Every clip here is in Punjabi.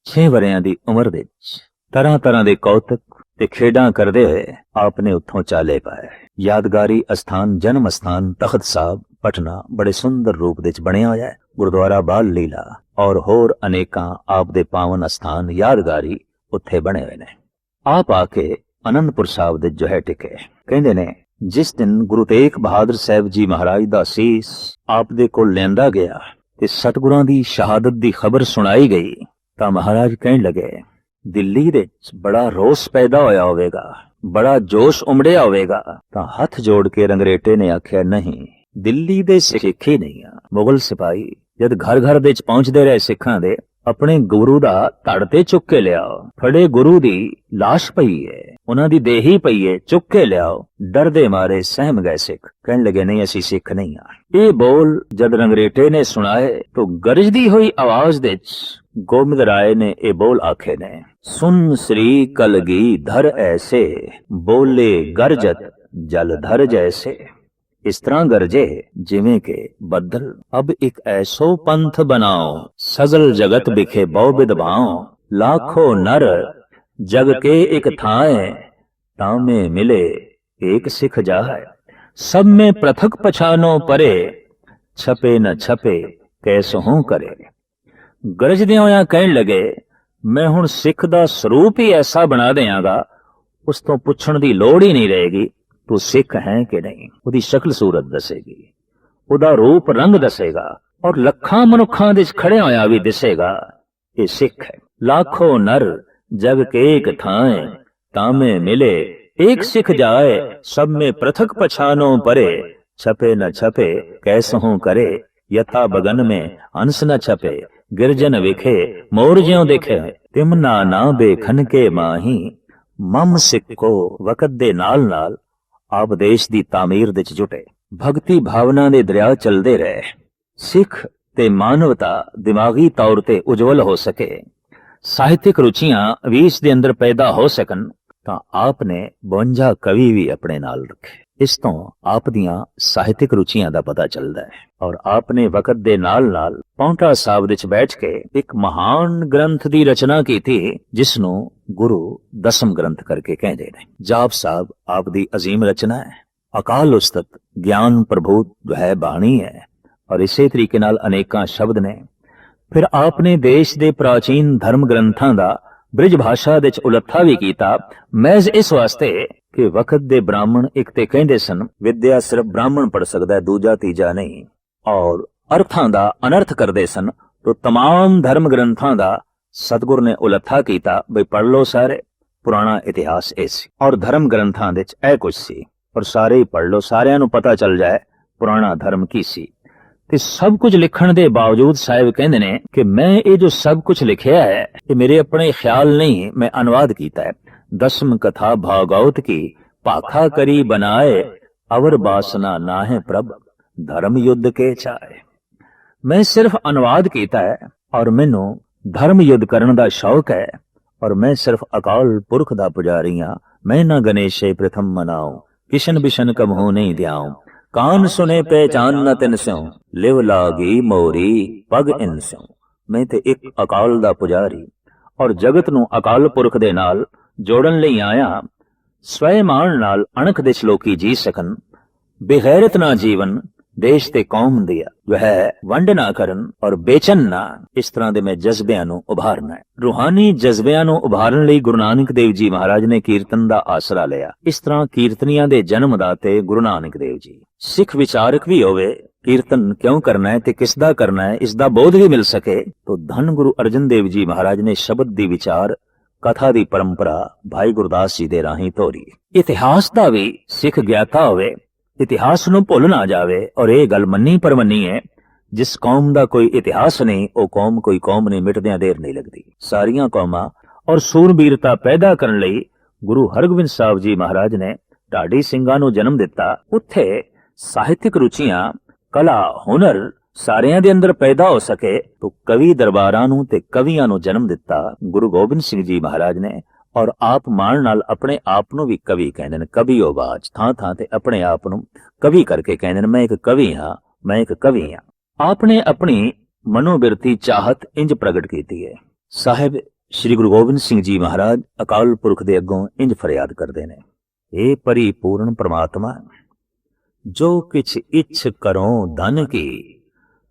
6 ਵਰਿਆਂ ਦੀ ਉਮਰ ਦੇ ਵਿੱਚ ਤਰ੍ਹਾਂ ਤਰ੍ਹਾਂ ਦੇ ਕੌਤਕ ਤੇ ਖੇਡਾਂ ਕਰਦੇ ਹੋਏ ਆਪਨੇ ਉੱਥੋਂ ਚਾਲੇ ਪਾਏ। ਯਾਦਗਾਰੀ ਅਸਥਾਨ ਜਨਮ ਅਸਥਾਨ ਤਖਤ ਸਾਹਿਬ ਪਟਨਾ ਬੜੇ ਸੁੰਦਰ ਰੂਪ ਵਿੱਚ ਬਣਿਆ ਹੋਇਆ ਹੈ। ਗੁਰਦੁਆਰਾ ਬਾਲ ਲੀਲਾ ਔਰ ਹੋਰ ਅਨੇਕਾਂ ਆਪ ਦੇ ਪਾਵਨ ਅਸਥਾਨ ਯਾਦਗਾਰੀ ਉੱਥੇ ਬਣੇ ਹੋਏ ਨੇ। ਆਪ ਆ ਕੇ ਅਨੰਦਪੁਰ ਸਾਹਿਬ ਦੇ ਜੋ ਹੈ ਟਿਕੇ। ਕਹਿੰਦੇ ਨੇ ਜਿਸ ਦਿਨ ਗੁਰੂ ਤੇਗ ਬਹਾਦਰ ਸਾਹਿਬ ਜੀ ਮਹਾਰਾਜ ਦਾ ਸੀਸ ਆਪ ਦੇ ਕੋਲ ਲਿਆਂਦਾ ਗਿਆ ਤੇ ਸਤਿਗੁਰਾਂ ਦੀ ਸ਼ਹਾਦਤ ਦੀ ਖਬਰ ਸੁਣਾਈ ਗਈ ਤਾਂ ਮਹਾਰਾਜ ਕਹਿਣ ਲੱਗੇ ਦਿੱਲੀ ਦੇ ਵਿੱਚ ਬੜਾ ਰੋਸ ਪੈਦਾ ਹੋਇਆ ਹੋਵੇਗਾ, ਬੜਾ ਜੋਸ਼ ਉਮੜਿਆ ਹੋਵੇਗਾ। ਤਾਂ ਹੱਥ ਜੋੜ ਕੇ ਰੰਗਰੇਟੇ ਨੇ ਆਖਿਆ ਨਹੀਂ, ਦਿੱਲੀ ਦੇ ਸਿੱਖ ਹੀ ਨਹੀਂ ਆ। ਮੁਗਲ ਸਿਪਾਹੀ ਜਦ ਘਰ ਘਰ ਦੇ ਵਿੱਚ ਪਹੁੰਚਦੇ ਰਹੇ ਸਿੱਖਾਂ ਦੇ, ਆਪਣੇ ਗੁਰੂ ਦਾ ਧੜ ਤੇ ਚੁੱਕ ਕੇ ਲਿਆਓ। ਫੜੇ ਗੁਰੂ ਦੀ ਲਾਸ਼ ਪਈ ਏ, ਉਹਨਾਂ ਦੀ ਦੇਹੀ ਪਈ ਏ, ਚੁੱਕ ਕੇ ਲਿਆਓ। ਡਰਦੇ ਮਾਰੇ ਸਹਿਮ ਗਏ ਸਿੱਖ, ਕਹਿਣ ਲੱਗੇ ਨਹੀਂ ਅਸੀਂ ਸਿੱਖ ਨਹੀਂ ਆ। ਇਹ ਬੋਲ ਜਦ ਰੰਗਰੇਟੇ ਨੇ ਸੁਣਾਏ ਤਾਂ ਗਰਜਦੀ ਹੋਈ ਆਵਾਜ਼ ਦੇ ਵਿੱਚ ਗੋਬਿੰਦ ਰਾਏ ਨੇ ਇਹ ਬੋਲ ਆਖੇ ਨੇ, ਸੁਨ ਸ੍ਰੀ ਕਲਗੀਧਰ ਐਸੇ ਬੋਲੇ ਗਰਜਤ ਜਲਧਰ ਜੈਸੇ। ਇਸ ਤਰ੍ਹਾਂ ਗਰਜੇ ਜਿਵੇਂ ਕਿ ਬੱਦਲ। ਅਬ ਇੱਕ ਐਸੋ ਪੰਥ ਬਣਾਓ ਸਗਲ ਜਗਤ ਬਿਖੇ ਬਹੁ ਵਿਦਵਾਓ। ਲਾਖੋ ਨਰ ਜਗ ਕੇ ਇੱਕ ਥਾਏ ਤਾਮੇ ਮਿਲੇ एक सिख जाए। सब में पृथक पछानो परे छपे न छपे कैसहू करे। गरजदे होया कहन लगे मैं हुण सिख दा स्वरूप ही ऐसा बना देंगा उस तो पुछण दी लोड़ ही नहीं रहेगी तू सिख है कि नहीं। उहदी शक्ल सूरत दसेगी, उहदा रूप रंग दसेगा और लखां मनुखां दे खड़े होया भी दिसेगा ये सिख है। लाखों नर जग के एक थाए तामे मिले एक सिख जाए। सब में पृथक पछानो परे छपे न छपे कैसहू करे। यथा बगन में अंश न छपे गिरजन विखे मोर ज्यों देखे। तिमना ना बेखन के माही मम सिक्को वकत दे नाल नाल आप देश दी तामीर दे जुटे। भगती भावना दे दरिया चलदे रहे। सिख ते मानवता दिमागी तौर ते उज्जवल हो सके, ਸਾਹਿਤਿਕ ਰੁਚੀਆਂ ਵੀ ਇਸ ਦੇ ਅੰਦਰ ਪੈਦਾ ਹੋ ਸਕਣ ਤਾਂ ਆਪ ਨੇ 52 ਕਵੀ ਵੀ ਆਪਣੇ ਨਾਲ ਰੱਖੇ। ਇਸ ਤੋਂ ਆਪ ਦੀਆਂ ਸਾਹਿਤਿਕ ਰੁਚੀਆਂ ਦਾ ਪਤਾ ਚੱਲਦਾ ਹੈ। ਔਰ ਆਪ ਨੇ ਵਕਤ ਦੇ ਨਾਲ ਨਾਲ ਪੌਂਟਾ ਸਾਹਿਬ ਵਿੱਚ ਬੈਠ ਕੇ ਇੱਕ ਮਹਾਨ ਗ੍ਰੰਥ ਦੀ ਰਚਨਾ ਕੀਤੀ ਜਿਸ ਨੂੰ ਗੁਰੂ ਦਸਮ ਗ੍ਰੰਥ ਕਰਕੇ ਕਹਿੰਦੇ ਨੇ। ਜਾਪ ਸਾਹਿਬ ਆਪ ਦੀ ਅਜ਼ੀਮ ਰਚਨਾ ਹੈ। ਅਕਾਲ ਉਸਤਤ ਗਿਆਨ ਪ੍ਰਭੂਤ ਹੈ ਬਾਣੀ ਹੈ ਔਰ ਇਸੇ ਤਰੀਕੇ ਨਾਲ ਅਨੇਕਾਂ ਸ਼ਬਦ ਨੇ। ਫਿਰ ਆਪ ਨੇ ਦੇਸ਼ ਦੇ ਪ੍ਰਾਚੀਨ ਧਰਮ ਗ੍ਰੰਥਾਂ ਦਾ ਬ੍ਰਿਜ ਭਾਸ਼ਾ ਵਿੱਚ ਉਲੱਥਾ ਵੀ ਕੀਤਾ, ਮਹਿਜ਼ ਇਸ ਵਾਸਤੇ ਕਿ ਵਕਤ ਦੇ ਬ੍ਰਾਹਮਣ ਇੱਕ ਤੇ ਕਹਿੰਦੇ ਸਨ ਵਿਦਿਆ ਸਿਰਫ ਬ੍ਰਾਹਮਣ ਪੜ ਸਕਦਾ ਹੈ, ਦੂਜਾ ਤੀਜਾ ਨਹੀਂ। ਔਰ ਅਰਥਾਂ ਦਾ ਅਨਰਥ ਕਰਦੇ ਸਨ ਤਾਂ तमाम ਧਰਮ ਗ੍ਰੰਥਾਂ ਦਾ ਸਤਿਗੁਰ ਨੇ ਉਲੱਥਾ ਕੀਤਾ ਬਈ ਪੜ ਲਓ ਸਾਰੇ। ਪੁਰਾਣਾ ਇਤਿਹਾਸ ਇਹ ਸੀ ਔਰ ਧਰਮ ਗ੍ਰੰਥਾਂ ਵਿੱਚ ਇਹ ਕੁਝ ਸੀ ਔਰ ਸਾਰੇ ਹੀ ਪੜ ਲਓ, ਸਾਰਿਆਂ ਨੂੰ ਪਤਾ ਚੱਲ ਜਾਏ ਪੁਰਾਣਾ ਧਰਮ ਕੀ ਸੀ। ਤੇ ਸਭ ਕੁਝ ਲਿਖਣ ਦੇ ਬਾਵਜੂਦ ਸਾਹਿਬ ਕਹਿੰਦੇ ਨੇ ਕਿ ਮੈਂ ਇਹ ਜੋ ਸਭ ਕੁਝ ਲਿਖਿਆ ਹੈ ਇਹ ਮੇਰੇ ਆਪਣੇ ਖਿਆਲ ਨਹੀਂ, ਮੈਂ ਅਨੁਵਾਦ ਕੀਤਾ ਹੈ। ਦਸਮ ਕਥਾ ਭਾਗਵਤ ਕੀ ਭਾਖਾ ਕਰੀ ਬਨਾਏ ਅਵਰ ਬਾਸਨਾ ਨਾਹਿ ਪ੍ਰਭ ਧਰਮ ਯੁੱਧ ਕੇ ਚਾਏ। ਮੈਂ ਸਿਰਫ ਅਨੁਵਾਦ ਕੀਤਾ ਹੈ ਔਰ ਮੈਨੂੰ ਧਰਮ ਯੁੱਧ ਕਰਨ ਦਾ ਸ਼ੌਕ ਹੈ ਔਰ ਮੈਂ ਸਿਰਫ ਅਕਾਲ ਪੁਰਖ ਦਾ ਪੁਜਾਰੀ ਹਾਂ। ਮੈਂ ਨਾ ਗਣੇਸ਼ੇ ਪ੍ਰਥਮ ਮਨਾਉ ਕਿਸ਼ਨ ਬਿਸ਼ਨ ਕਬਹੂ ਨਹੀਂ ਦਿਆਉ। कान सुने पहचान न तिन स्यों लिव लागी मोरी पग इन स्यों। मैं ते एक अकाल दा पुजारी और जगत नू अकाल पुरख दे नाल जोड़न लई आया। स्वयमान नाल अणख दे लोकी जी सकन, बेगैरत ना जीवन देश ते कौम दिया जो है वंड ना करन और बेचन ना। इस तरह दे मैं जज्बियां नू उभारना है। रूहानी जज्बियां नू उभारन लई गुरु नानक देव जी महाराज ने कीर्तन दा आसरा लिया। इस तरह कीर्तनियां दे जन्मदाते गुरु नानक देव जी। सिख विचारक भी होवे कीर्तन क्यों करना है ते किसदा करना है इसदा बोध भी मिल सके तो धन गुरु अर्जन देव जी महाराज ने शब्द दी विचार कथा दी परंपरा भाई गुरदास जी दे राही तोरी। इतिहास दा भी सिख ज्ञाता होवे, इतिहास नू भुल ना जावे और ये गल मन्नी परमन्नी है जिस कौम दा कोई इतिहास नहीं वो कौम कोई कौम नहीं, मिटदियां देर नहीं लगदी। सारियां कौमां और सूरबीरता पैदा करन लई गुरु हरगोबिंद साहब जी महाराज ने ढाडी ਸਿੰਘਾਂ ਨੂੰ जन्म दिता। उत्थे ਸਾਹਿਤਿਕ ਰੁਚੀਆਂ ਕਲਾ ਹੁਨਰ ਸਾਰਿਆਂ ਦੇ ਅੰਦਰ ਪੈਦਾ ਹੋ ਸਕੇ तो ਕਵੀ ਦਰਬਾਰਾਂ ਨੂੰ ਤੇ ਕਵੀਆਂ ਨੂੰ ਜਨਮ ਦਿੱਤਾ ਗੁਰੂ ਗੋਬਿੰਦ ਸਿੰਘ ਜੀ ਮਹਾਰਾਜ ਨੇ। ਔਰ ਆਪ ਮਾਣ ਨਾਲ ਆਪਣੇ ਆਪ ਨੂੰ ਵੀ ਕਵੀ ਕਹਿੰਦੇ ਨੇ। ਕਵੀ ਆਵਾਜ਼ ਥਾਂ ਥਾਂ ਤੇ ਆਪਣੇ ਆਪ ਨੂੰ ਕਵੀ ਕਰਕੇ ਕਹਿੰਦੇ ਨੇ ਮੈਂ ਇੱਕ ਕਵੀ ਹਾਂ, ਮੈਂ ਇੱਕ ਕਵੀ ਹਾਂ। ਆਪ ਨੇ ਆਪਣੀ ਮਨੋਬਿਰਤੀ ਚਾਹਤ ਇੰਜ ਪ੍ਰਗਟ ਕੀਤੀ ਹੈ। ਸਾਹਿਬ श्री गुरु गोबिंद सिंह जी महाराज अकाल पुरख दे अगों इंज फरियाद करते हैं, हे परिपूर्ण परमात्मा, जो किछ इच्छ करो धन की,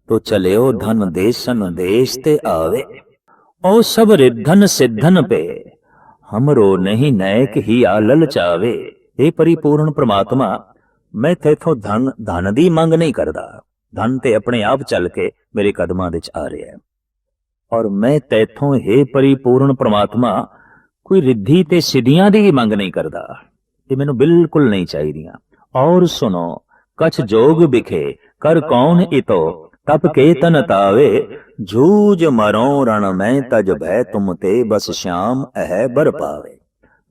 तो चलियो धन देसन देश ते आवे। ओ सब रिद्धन सिद्धन पे, हमरो नहीं नैक ही आ ललचावे। हे परिपूर्ण परमात्मा, मैं तेथों धन दी मंग नहीं करदा, धन ते अपने आप चल के मेरे कदमां विच आ रहा है। और मैं तैथों हे परिपूर्ण परमात्मा कोई रिद्धि ते सिद्धियां दी मंग नहीं करदा, ये मैनू बिल्कुल नहीं चाहिए। और सुनो, कछ जोग बिखे कर कौन इतो, तप के तन तावे, जूझ मरो रण में तज भय तुम ते, बस श्याम अह बर पावे।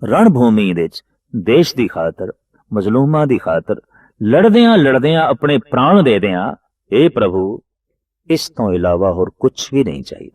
रणभूमि विच देश दी खातर, मजलूमां दी खातर लड़दियां लड़दियां अपने प्राण दे दियां, हे प्रभु, इस तो इलावा होर कुछ भी नहीं चाहिए।